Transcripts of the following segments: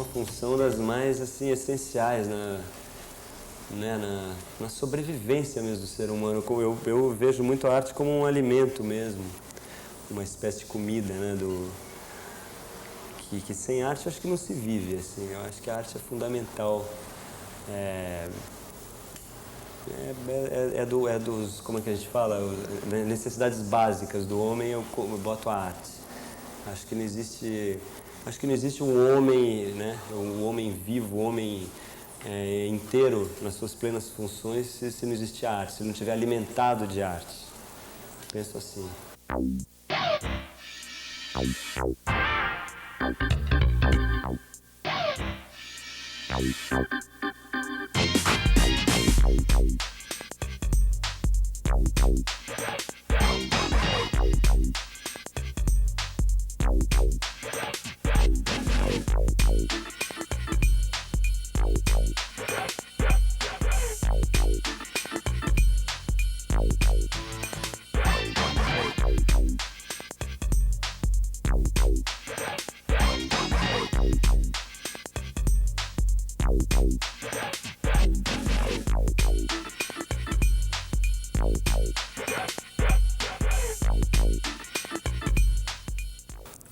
uma função das mais assim, essenciais na sobrevivência mesmo do ser humano. Eu vejo muito a arte como um alimento mesmo, uma espécie de comida, né? Que sem arte eu acho que não se vive, assim. Eu acho que a arte é fundamental. É dos, como é que a gente fala, necessidades básicas do homem, eu boto a arte. Acho que não existe um homem, né, um homem vivo, um homem inteiro nas suas plenas funções se não existir arte, se não estiver alimentado de arte. Penso assim.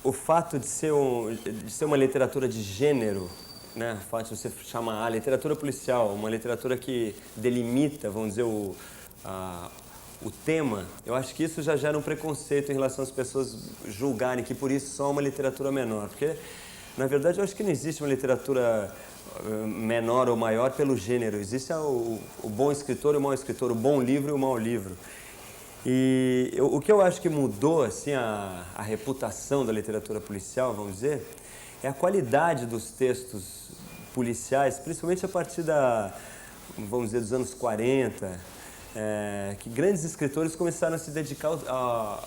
O fato de ser uma literatura de gênero, né? O fato de você chamar a literatura policial, uma literatura que delimita, vamos dizer, o tema, eu acho que isso já gera um preconceito em relação às pessoas julgarem que por isso só é uma literatura menor. Porque, na verdade, eu acho que não existe uma literatura menor ou maior pelo gênero. Existe o bom escritor e o mau escritor, o bom livro e o mau livro. E o que eu acho que mudou assim, a reputação da literatura policial, vamos dizer, é a qualidade dos textos policiais, principalmente a partir vamos dizer, dos anos 40, que grandes escritores começaram a se dedicar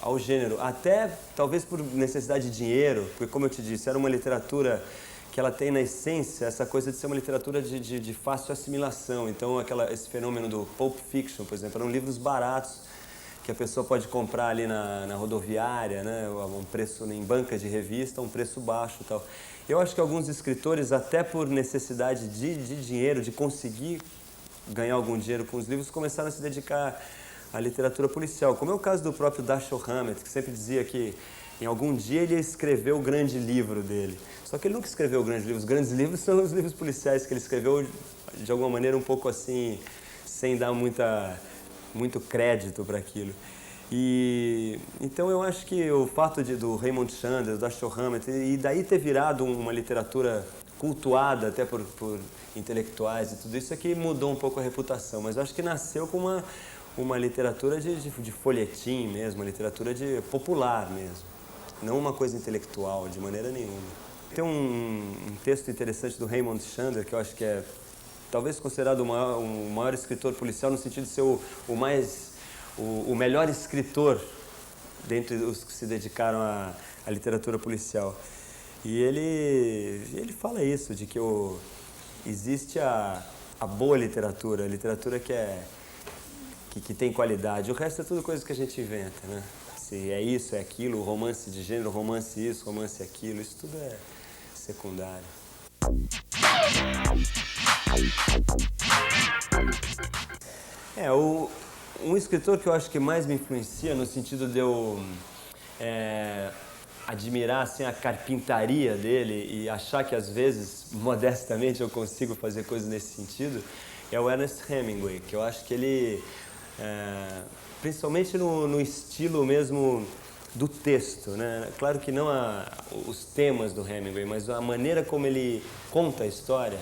ao gênero, até talvez por necessidade de dinheiro, porque, como eu te disse, era uma literatura que ela tem na essência essa coisa de ser uma literatura de fácil assimilação. Então, esse fenômeno do Pulp Fiction, por exemplo, eram livros baratos, que a pessoa pode comprar ali na rodoviária, né, um preço em banca de revista, um preço baixo e tal. Eu acho que alguns escritores, até por necessidade de dinheiro, de conseguir ganhar algum dinheiro com os livros, começaram a se dedicar à literatura policial, como é o caso do próprio Dashiell Hammett, que sempre dizia que em algum dia ele ia escrever o grande livro dele. Só que ele nunca escreveu grandes livros. Os grandes livros são os livros policiais que ele escreveu de alguma maneira um pouco assim, sem dar muito crédito para aquilo. E então eu acho que o fato do Raymond Chandler, do Dashiell Hammett, e daí ter virado uma literatura cultuada até por intelectuais e tudo isso aqui mudou um pouco a reputação, mas eu acho que nasceu com uma literatura de folhetim mesmo, uma literatura popular mesmo, não uma coisa intelectual de maneira nenhuma. Tem um texto interessante do Raymond Chandler que eu acho que é talvez considerado o maior escritor policial no sentido de ser o melhor escritor dentre os que se dedicaram à literatura policial. E ele fala isso, de que existe a boa literatura, a literatura que tem qualidade. O resto é tudo coisa que a gente inventa, né? Se é isso, é aquilo, romance de gênero, romance isso, romance aquilo, isso tudo é secundário. Um escritor que eu acho que mais me influencia no sentido de eu admirar assim, a carpintaria dele e achar que às vezes, modestamente, eu consigo fazer coisas nesse sentido, é o Ernest Hemingway, que eu acho que ele, principalmente no estilo mesmo do texto, né? Claro que não os temas do Hemingway, mas a maneira como ele conta a história,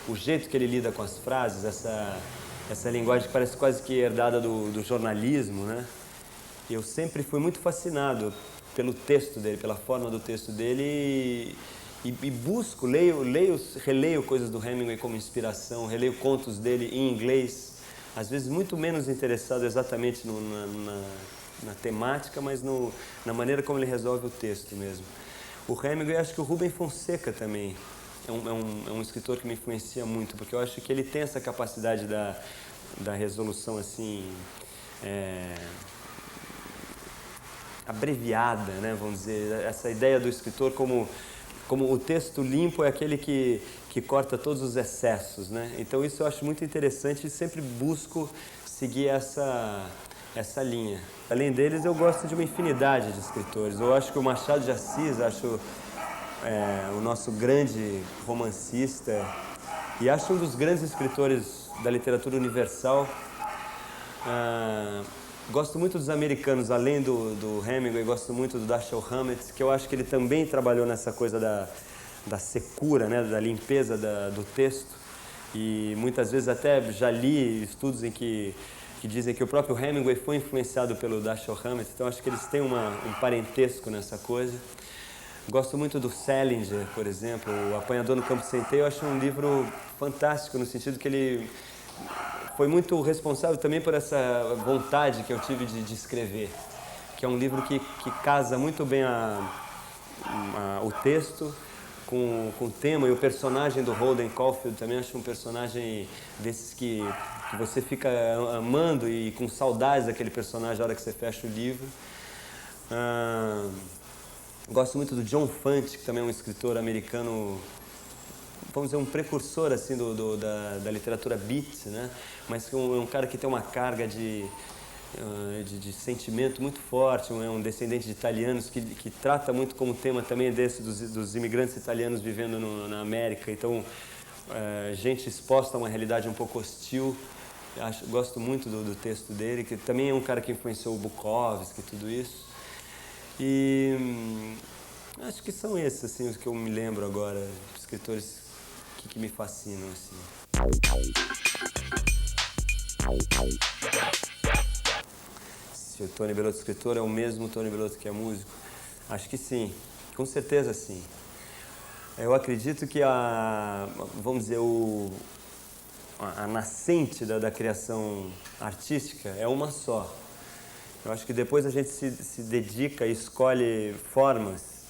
o jeito que ele lida com as frases, essa linguagem que parece quase que herdada do jornalismo, né? Eu sempre fui muito fascinado pelo texto dele, pela forma do texto dele e busco, releio coisas do Hemingway como inspiração, releio contos dele em inglês, às vezes muito menos interessado exatamente na temática, mas na maneira como ele resolve o texto mesmo. O Hemingway, acho que o Rubem Fonseca também é um escritor que me influencia muito, porque eu acho que ele tem essa capacidade da resolução assim, abreviada, né, vamos dizer, essa ideia do escritor como como o texto limpo é aquele que corta todos os excessos, né? Então isso eu acho muito interessante e sempre busco seguir essa linha. Além deles, eu gosto de uma infinidade de escritores. Eu acho que o Machado de Assis, acho o nosso grande romancista e acho um dos grandes escritores da literatura universal. Gosto muito dos americanos, além do Hemingway, gosto muito do Dashiell Hammett, que eu acho que ele também trabalhou nessa coisa da secura, né, da limpeza do texto. E muitas vezes até já li estudos em que dizem que o próprio Hemingway foi influenciado pelo Dashiell Hammett, então acho que eles têm um parentesco nessa coisa. Gosto muito do Salinger, por exemplo, O Apanhador no Campo de Centeio. Eu acho um livro fantástico no sentido que ele foi muito responsável também por essa vontade que eu tive de escrever, que é um livro que casa muito bem o texto com o tema, e o personagem do Holden Caulfield também acho um personagem desses que você fica amando e com saudades daquele personagem na hora que você fecha o livro. Gosto muito do John Fante, que também é um escritor americano, vamos dizer, um precursor assim, da literatura beat, né? Mas que é um cara que tem uma carga de sentimento muito forte, é um descendente de italianos que trata muito como tema também dos imigrantes italianos vivendo na América. Então, gente exposta a uma realidade um pouco hostil. Gosto muito do texto dele, que também é um cara que influenciou o Bukowski e tudo isso. E acho que são esses assim, os que eu me lembro agora, escritores que me fascinam. Assim. Se o Tony Bellotto escritor é o mesmo Tony Bellotto que é músico? Acho que sim, com certeza sim. Eu acredito que vamos dizer, a nascente da criação artística é uma só. Eu acho que depois a gente se dedica e escolhe formas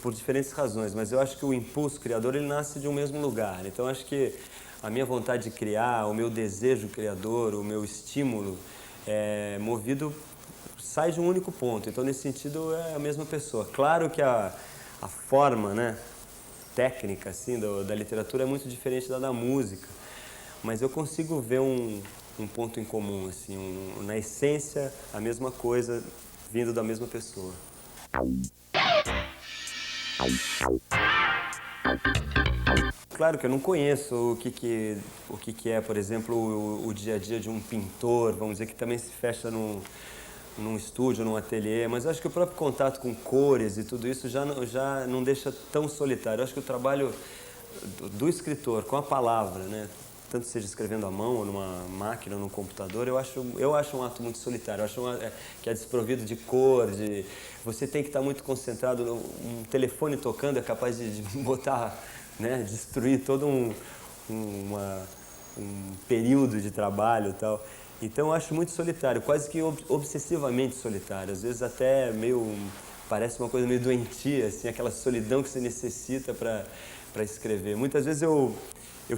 por diferentes razões, mas eu acho que o impulso criador ele nasce de um mesmo lugar. Então eu acho que a minha vontade de criar, o meu desejo criador, o meu estímulo sai de um único ponto. Então nesse sentido é a mesma pessoa. Claro que a forma, né, técnica assim, da literatura é muito diferente da música, mas eu consigo ver um ponto em comum, assim, na essência, a mesma coisa vindo da mesma pessoa. Claro que eu não conheço o que é, por exemplo, o dia a dia de um pintor, vamos dizer, que também se fecha num estúdio, num ateliê, mas eu acho que o próprio contato com cores e tudo isso já não deixa tão solitário. Eu acho que o trabalho do escritor com a palavra, né, tanto seja escrevendo à mão ou numa máquina ou num computador, eu acho um ato muito solitário. Eu acho que é desprovido de cor, você tem que estar muito concentrado. Um telefone tocando é capaz de botar, né, destruir todo um período de trabalho e tal. Então eu acho muito solitário, quase que obsessivamente solitário. Às vezes até parece uma coisa meio doentia, assim, aquela solidão que você necessita para escrever. Muitas vezes eu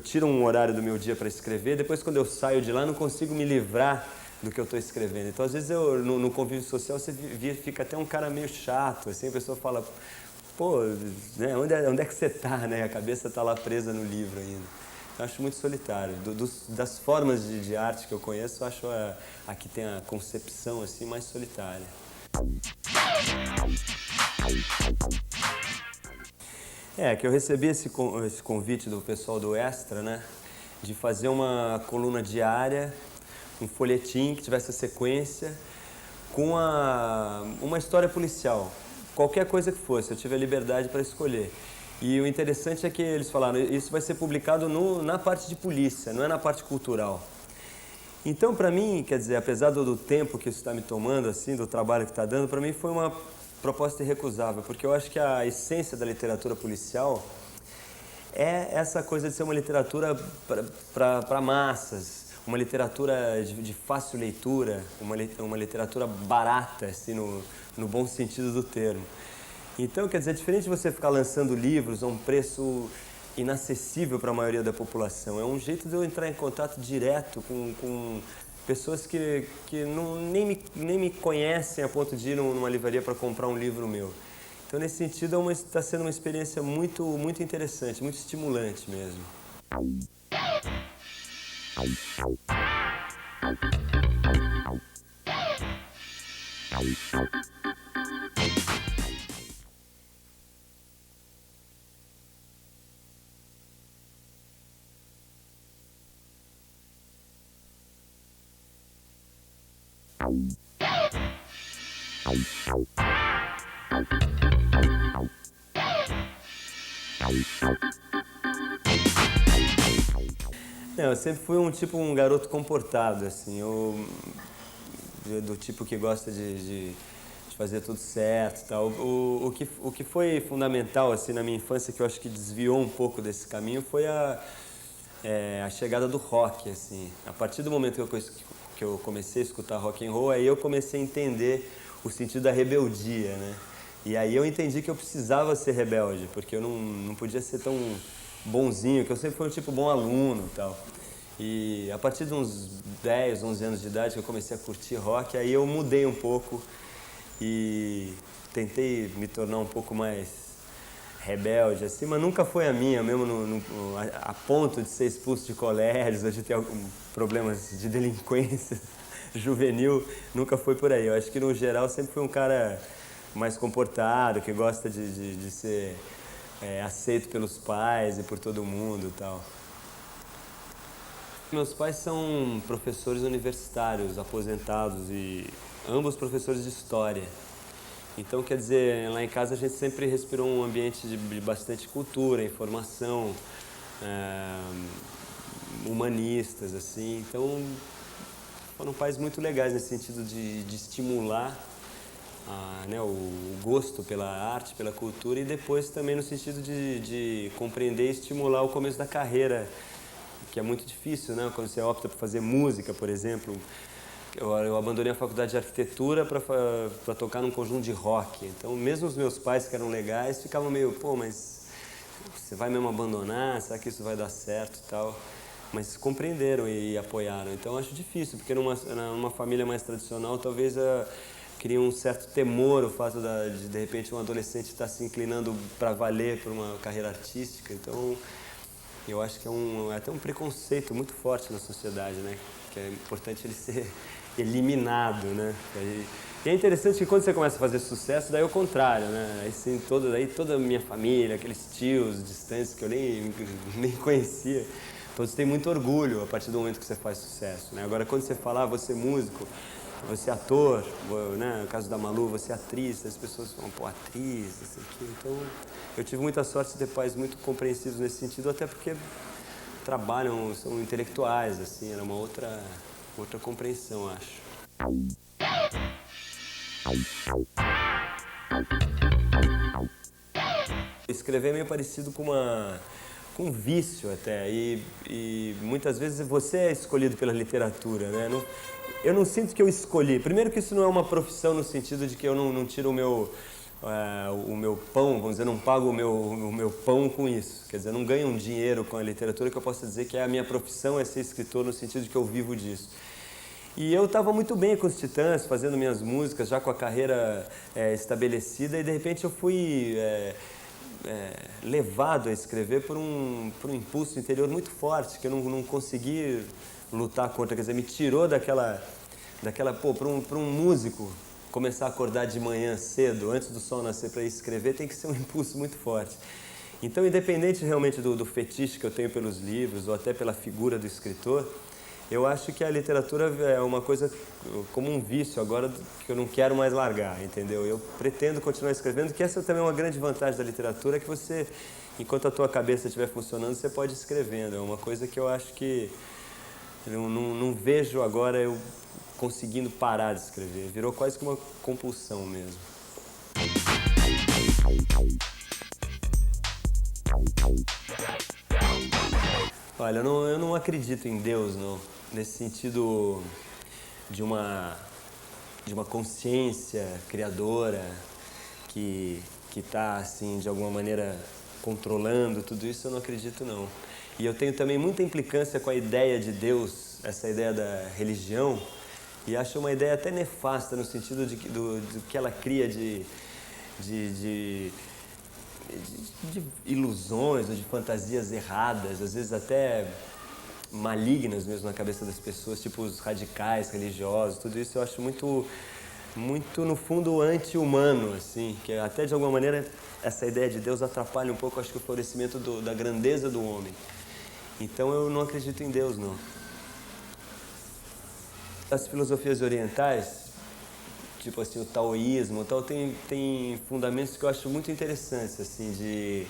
tiro um horário do meu dia para escrever, depois quando eu saio de lá não consigo me livrar do que eu estou escrevendo. Então às vezes no convívio social você fica até um cara meio chato, assim, a pessoa fala, pô, né, onde é que você está, né? A cabeça está lá presa no livro ainda. Eu acho muito solitário. Das formas de arte que eu conheço, eu acho a que tem a concepção assim mais solitária. Que eu recebi esse convite do pessoal do Extra, né, de fazer uma coluna diária, um folhetim que tivesse a sequência, com uma história policial, qualquer coisa que fosse, eu tive a liberdade para escolher. E o interessante é que eles falaram, isso vai ser publicado na parte de polícia, não é na parte cultural. Então, para mim, quer dizer, apesar do tempo que isso está me tomando, assim, do trabalho que está dando, para mim foi uma proposta irrecusável, porque eu acho que a essência da literatura policial é essa coisa de ser uma literatura para massas, uma literatura de fácil leitura, uma literatura barata, assim, no bom sentido do termo. Então, quer dizer, é diferente de você ficar lançando livros a um preço inacessível para a maioria da população. É um jeito de eu entrar em contato direto com pessoas que nem me conhecem a ponto de ir numa livraria para comprar um livro meu. Então, nesse sentido, está sendo uma experiência muito, muito interessante, muito estimulante mesmo. Não, eu sempre fui um garoto comportado, assim, do tipo que gosta de fazer tudo certo e tal. O que foi fundamental, assim, na minha infância, que eu acho que desviou um pouco desse caminho, foi a chegada do rock, assim. A partir do momento que eu comecei a escutar rock and roll, aí eu comecei a entender o sentido da rebeldia, né? E aí eu entendi que eu precisava ser rebelde, porque eu não podia ser tão bonzinho, que eu sempre fui um tipo bom aluno e tal. E a partir de uns 10, 11 anos de idade que eu comecei a curtir rock, aí eu mudei um pouco e tentei me tornar um pouco mais rebelde, assim, mas nunca foi a minha, mesmo a ponto de ser expulso de colégios ou de ter problemas de delinquência juvenil, nunca foi por aí. Eu acho que no geral sempre fui um cara mais comportado, que gosta de ser aceito pelos pais e por todo mundo e tal. Meus pais são professores universitários, aposentados, e ambos professores de história. Então, quer dizer, lá em casa a gente sempre respirou um ambiente de bastante cultura, informação, humanistas, assim. Então, foram pais muito legais nesse sentido de estimular né, o gosto pela arte, pela cultura, e depois também no sentido de compreender e estimular o começo da carreira, que é muito difícil, né? Quando você opta por fazer música, por exemplo. Eu abandonei a faculdade de arquitetura para tocar num conjunto de rock. Então, mesmo os meus pais, que eram legais, ficavam meio, pô, mas você vai mesmo abandonar? Será que isso vai dar certo e tal? Mas compreenderam e apoiaram. Então, eu acho difícil, porque numa família mais tradicional, talvez cria um certo temor o fato de repente, um adolescente estar se inclinando para valer por uma carreira artística. Então, eu acho que é até um preconceito muito forte na sociedade, né? Que é importante ele ser eliminado, né? E é interessante que quando você começa a fazer sucesso, daí é o contrário, né? Aí, sim, toda a minha família, aqueles tios distantes que eu nem conhecia, todos têm muito orgulho a partir do momento que você faz sucesso, né? Agora, quando você fala, você é músico, você é ator, né? No caso da Malu, você é atriz, as pessoas falam, pô, atriz, isso aqui. Então, eu tive muita sorte de ter pais muito compreensivos nesse sentido, até porque trabalham, são intelectuais, assim, era uma outra compreensão, acho. Escrever é meio parecido com um vício até, e muitas vezes você é escolhido pela literatura, né? Eu não sinto que eu escolhi. Primeiro que isso não é uma profissão no sentido de que eu não tiro o meu pão, vamos dizer, não pago o meu pão com isso. Quer dizer, eu não ganho um dinheiro com a literatura que eu possa dizer que a minha profissão é ser escritor no sentido de que eu vivo disso. E eu estava muito bem com os Titãs, fazendo minhas músicas, já com a carreira estabelecida, e de repente eu fui levado a escrever por um impulso interior muito forte, que eu não consegui lutar contra, quer dizer, me tirou daquela pô, para um músico começar a acordar de manhã cedo, antes do sol nascer, para escrever, tem que ser um impulso muito forte. Então, independente realmente do fetiche que eu tenho pelos livros, ou até pela figura do escritor, eu acho que a literatura é uma coisa como um vício agora que eu não quero mais largar, entendeu? Eu pretendo continuar escrevendo, que essa também é uma grande vantagem da literatura, que você, enquanto a tua cabeça estiver funcionando, você pode ir escrevendo. É uma coisa que eu acho que eu não vejo agora eu conseguindo parar de escrever. Virou quase que uma compulsão mesmo. Olha, eu não acredito em Deus, não. Nesse sentido de uma consciência criadora que está, assim, de alguma maneira controlando tudo isso, eu não acredito, não. E eu tenho também muita implicância com a ideia de Deus, essa ideia da religião, e acho uma ideia até nefasta no sentido do que ela cria de de, de, de ilusões ou de fantasias erradas, às vezes até malignas mesmo na cabeça das pessoas, tipo os radicais religiosos, tudo isso eu acho muito, muito no fundo anti-humano, assim, que até de alguma maneira essa ideia de Deus atrapalha um pouco, acho que o florescimento da grandeza do homem. Então eu não acredito em Deus, não. As filosofias orientais, tipo assim, o taoísmo, tal, tem fundamentos que eu acho muito interessantes, assim,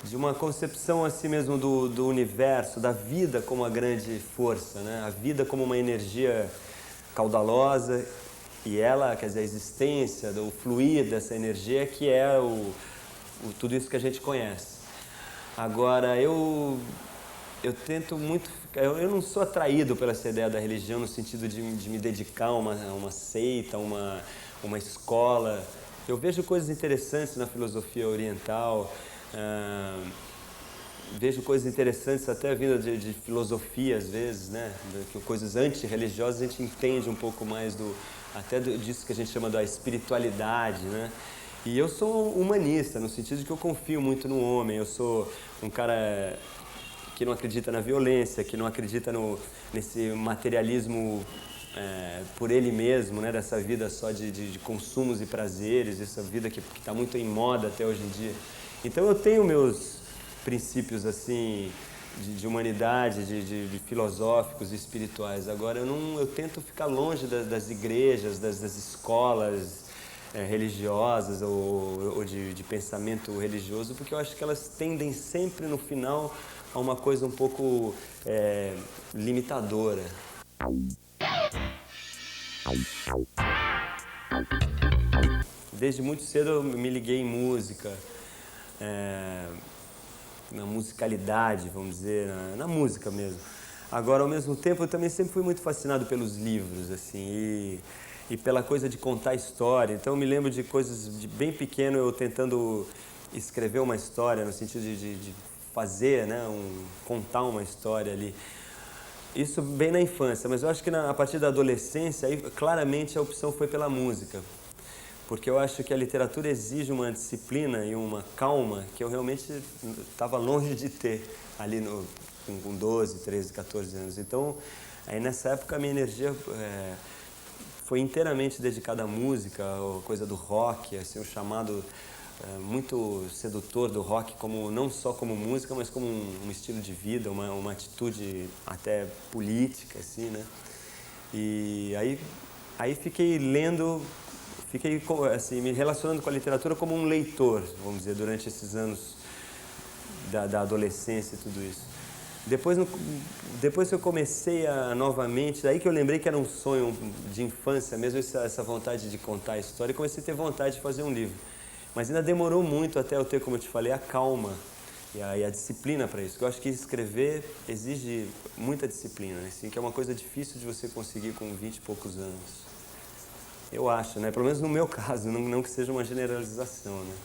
de uma concepção assim mesmo do universo, da vida como a grande força, né? A vida como uma energia caudalosa e ela, quer dizer, a existência, o fluir dessa energia que é tudo isso que a gente conhece. Agora, eu tento muito, eu não sou atraído pela essa ideia da religião no sentido de me dedicar a uma seita, uma escola. Eu vejo coisas interessantes na filosofia oriental, vejo coisas interessantes até vindo de filosofia às vezes, né? Coisas antirreligiosas a gente entende um pouco mais disso que a gente chama da espiritualidade, né? E eu sou humanista, no sentido de que eu confio muito no homem, eu sou um cara que não acredita na violência, que não acredita nesse materialismo por ele mesmo, né? Dessa vida só de consumos e prazeres, essa vida que está muito em moda até hoje em dia. Então eu tenho meus princípios assim de humanidade, de filosóficos e espirituais. Agora eu tento ficar longe das igrejas, das escolas religiosas ou de pensamento religioso, porque eu acho que elas tendem sempre no final a uma coisa um pouco limitadora. Desde muito cedo eu me liguei em música, na musicalidade, vamos dizer, na música mesmo. Agora, ao mesmo tempo, eu também sempre fui muito fascinado pelos livros, assim, e pela coisa de contar história. Então, eu me lembro de coisas de bem pequeno, eu tentando escrever uma história, no sentido de fazer, né, contar uma história ali. Isso bem na infância, mas eu acho que a partir da adolescência, aí, claramente a opção foi pela música. Porque eu acho que a literatura exige uma disciplina e uma calma que eu realmente estava longe de ter ali com 12, 13, 14 anos. Então, aí nessa época a minha energia foi inteiramente dedicada à música, a coisa do rock, assim, o chamado muito sedutor do rock, não só como música, mas como um estilo de vida, uma atitude até política, assim, né? E aí fiquei lendo, fiquei assim, me relacionando com a literatura como um leitor, vamos dizer, durante esses anos da adolescência e tudo isso. Depois que eu comecei novamente, daí que eu lembrei que era um sonho de infância mesmo, essa vontade de contar a história, e comecei a ter vontade de fazer um livro. Mas ainda demorou muito até eu ter, como eu te falei, a calma e a disciplina para isso. Porque eu acho que escrever exige muita disciplina, assim, que é uma coisa difícil de você conseguir com 20 e poucos anos. Eu acho, né? Pelo menos no meu caso, não que seja uma generalização, né?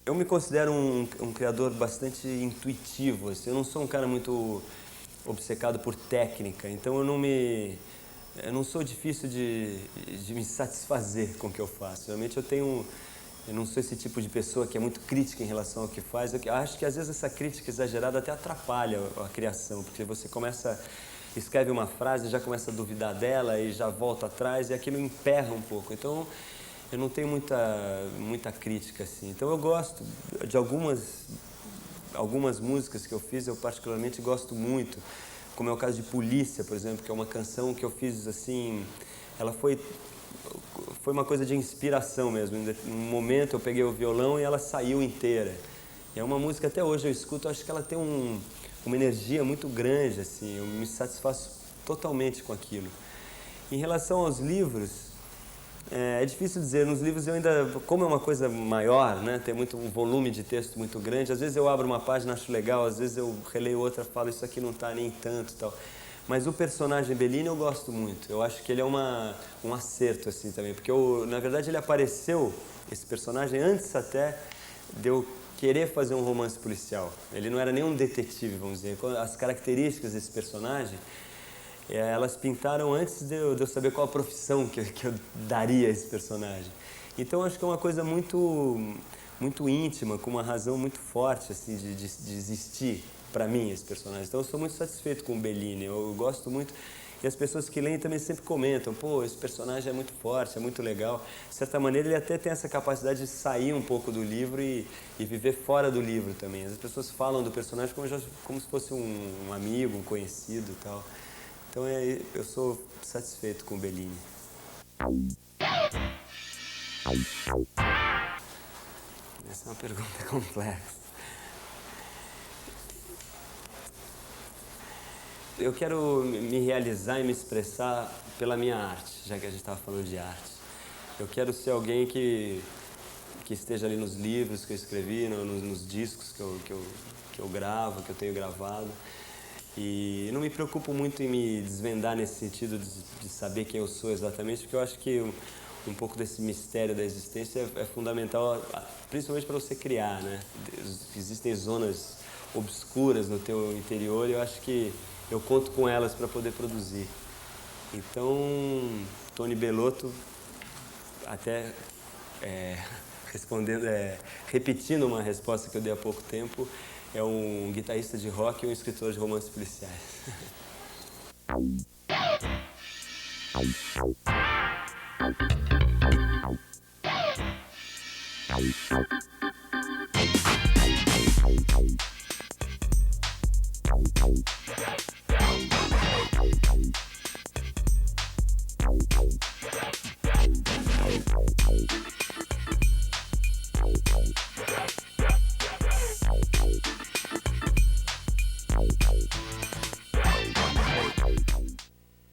Eu me considero um criador bastante intuitivo, assim. Eu não sou um cara muito obcecado por técnica, então eu não sou difícil de me satisfazer com o que eu faço. Realmente eu não sou esse tipo de pessoa que é muito crítica em relação ao que faz. Eu acho que às vezes essa crítica exagerada até atrapalha a criação, porque você escreve uma frase, já começa a duvidar dela e já volta atrás e aquilo emperra um pouco. Então eu não tenho muita crítica assim. Então eu gosto de algumas músicas que eu fiz, eu particularmente gosto muito, como é o caso de Polícia, por exemplo, que é uma canção que eu fiz assim, ela foi uma coisa de inspiração mesmo. Em um momento eu peguei o violão e ela saiu inteira. E é uma música, até hoje eu escuto, eu acho que ela tem uma energia muito grande, assim, eu me satisfaço totalmente com aquilo. Em relação aos livros, é difícil dizer, nos livros eu ainda, como é uma coisa maior, né, tem um volume de texto muito grande, às vezes eu abro uma página, acho legal, às vezes eu releio outra, falo isso aqui não está nem tanto e tal. Mas o personagem Bellini eu gosto muito, eu acho que ele é um acerto assim também, porque na verdade ele apareceu, esse personagem, antes até de eu querer fazer um romance policial. Ele não era nem um detetive, vamos dizer. As características desse personagem elas pintaram antes de eu saber qual a profissão que eu daria a esse personagem. Então acho que é uma coisa muito íntima, com uma razão muito forte assim, de existir para mim esse personagem. Então eu sou muito satisfeito com o Bellini, eu gosto muito. E as pessoas que leem também sempre comentam, pô, esse personagem é muito forte, é muito legal. De certa maneira ele até tem essa capacidade de sair um pouco do livro e viver fora do livro também. As pessoas falam do personagem como se fosse um amigo, um conhecido e tal. Então eu sou satisfeito com o Bellini. Essa é uma pergunta complexa. Eu quero me realizar e me expressar pela minha arte, já que a gente estava falando de arte. Eu quero ser alguém que esteja ali nos livros que eu escrevi, nos discos que eu gravo, que eu tenho gravado. E não me preocupo muito em me desvendar nesse sentido de saber quem eu sou exatamente, porque eu acho que um pouco desse mistério da existência é fundamental, principalmente para você criar, né? Existem zonas obscuras no teu interior e eu acho que eu conto com elas para poder produzir. Então, Tony Bellotto, até repetindo uma resposta que eu dei há pouco tempo, é um guitarrista de rock e um escritor de romances policiais.